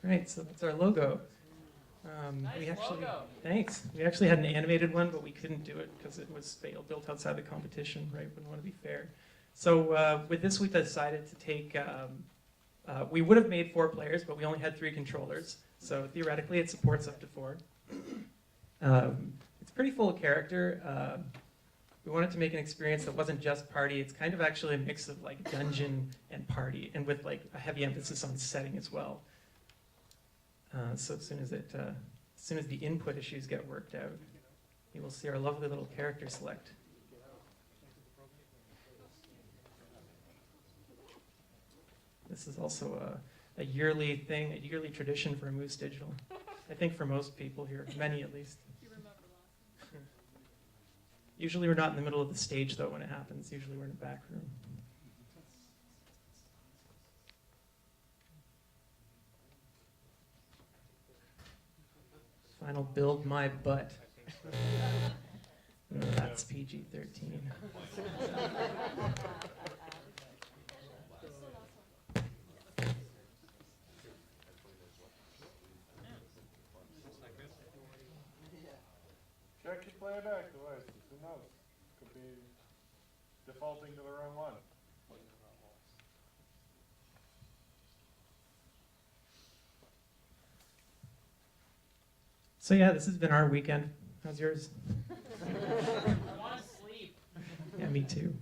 Right, so that's our logo. Thanks. We actually had an animated one, but we couldn't do it because it was built outside the competition, right? Wouldn't want to be fair. So with this, we decided to take, we would have made 4 players, but we only had 3 controllers. So theoretically, it supports up to 4. It's pretty full of character. We wanted to make an experience that wasn't just party. It's kind of actually a mix of like dungeon and party, and with like a heavy emphasis on setting as well. So as soon as the input issues get worked out, you will see our lovely little character select. This is also a yearly thing, a yearly tradition for Moose Digital. I think for most people here, many at least. Usually we're not in the middle of the stage though when it happens. Usually we're in the back room. Final build my butt. No, that's PG-13. Check your playback devices. Who knows? Could be defaulting to the wrong one. So yeah, this has been our weekend. How's yours? I want to sleep. Yeah, me too.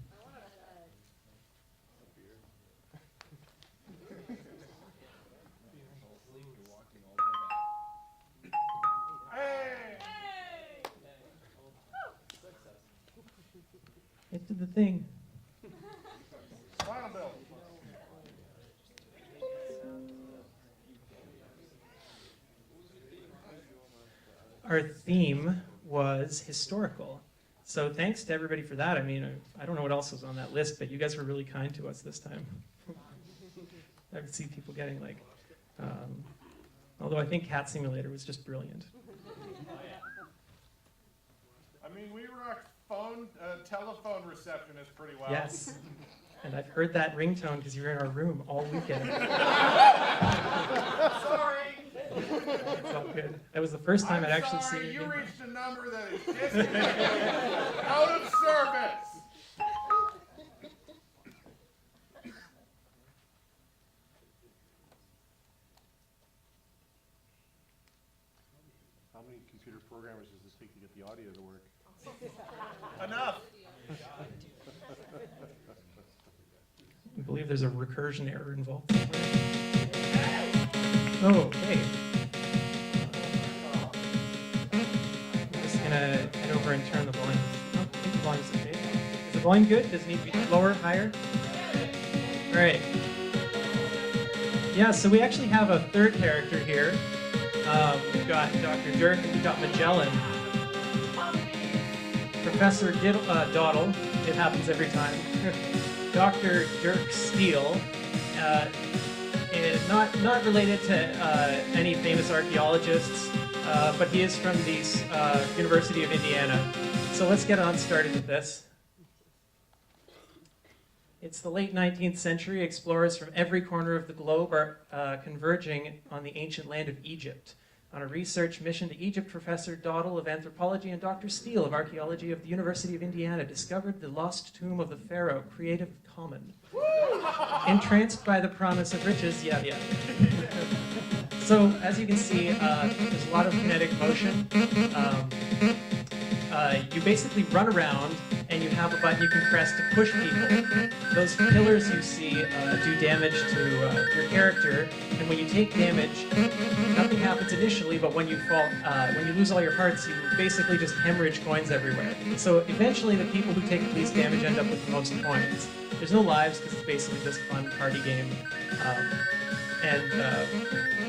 It did the thing. Final build. Our theme was historical. So thanks to everybody for that. I mean, I don't know what else was on that list, but you guys were really kind to us this time. I could see people getting like, although I think Cat Simulator was just brilliant. I mean, we rocked telephone receptionist pretty well. Yes. And I've heard that ringtone because you were in our room all weekend. Sorry. It's all good. That was the first time I'd actually seen you. You reached a number that is disconnected, out of service. How many computer programmers does this take to get the audio to work? Enough. I believe there's a recursion error involved. Oh, okay. I'm just gonna head over and turn the volume. Oh, I think the volume's okay. Is the volume good? Does it need to be lower, higher? All right. Yeah, so we actually have a third character here. We've got Dr. Dirk and we've got Magellan. Professor Dawdle, it happens every time. Dr. Dirk Steele, is not related to any famous archaeologists, but he is from the University of Indiana. So let's get on started with this. It's the late 19th century. Explorers from every corner of the globe are converging on the ancient land of Egypt. On a research mission to Egypt, Professor Dawdle of Anthropology and Dr. Steele of Archaeology of the University of Indiana discovered the lost tomb of the pharaoh, Creative Common. Entranced by the promise of riches, yeah. So, as you can see, there's a lot of kinetic motion. You basically run around and you have a button you can press to push people. Those pillars you see do damage to your character, and when you take damage, nothing happens initially, but when you fall, when you lose all your hearts, you basically just hemorrhage coins everywhere. So eventually the people who take the least damage end up with the most coins. There's no lives because it's basically just a fun party game.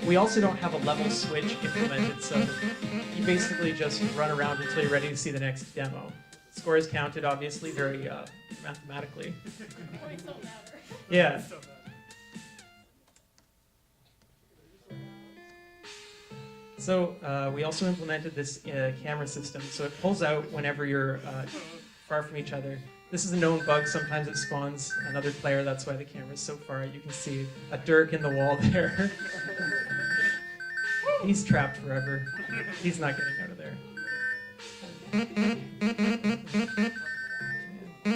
We also don't have a level switch implemented, so you basically just run around until you're ready to see the next demo. Score is counted, obviously, very mathematically. Yeah. So we also implemented this camera system, so it pulls out whenever you're far from each other. This is a known bug. Sometimes it spawns another player. That's why the camera's so far. You can see a Dirk in the wall there. He's trapped forever. He's not getting out of there.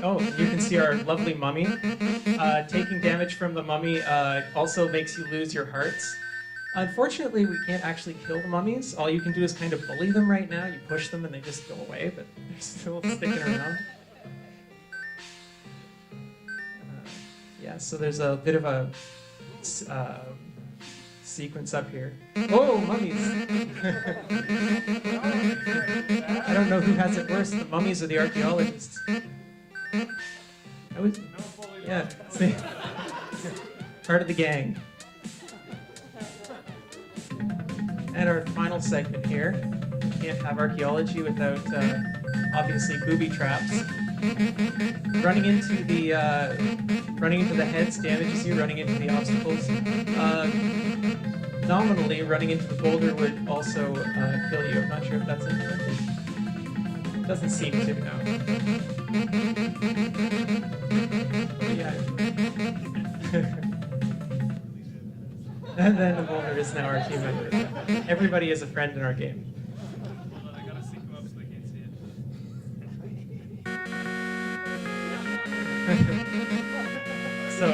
Oh, you can see our lovely mummy. Taking damage from the mummy also makes you lose your hearts. Unfortunately, we can't actually kill the mummies. All you can do is kind of bully them right now. You push them and they just go away, but they're still sticking around. Yeah, so there's a bit of a sequence up here. Oh, mummies! I don't know who has it worse, the mummies or the archaeologists. Yeah, see? Part of the gang. And our final segment here. Can't have archaeology without, obviously, booby traps. Running into the heads damages you. Running into the obstacles. Nominally, running into the boulder would also kill you. I'm not sure if that's implemented. Doesn't seem to, no. Yeah. And then the boulder is now our team member. Everybody is a friend in our game. Hold on, I gotta sync them up so they can't see it. So,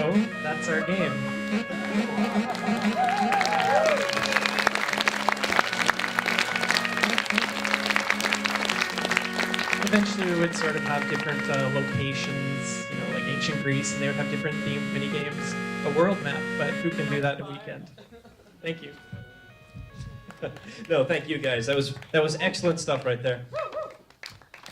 that's our game. Eventually we would sort of have different locations, you know, like ancient Greece, and they would have different themed mini-games, a world map, but who can do that in a weekend? Thank you. No, thank you guys. That was excellent stuff right there.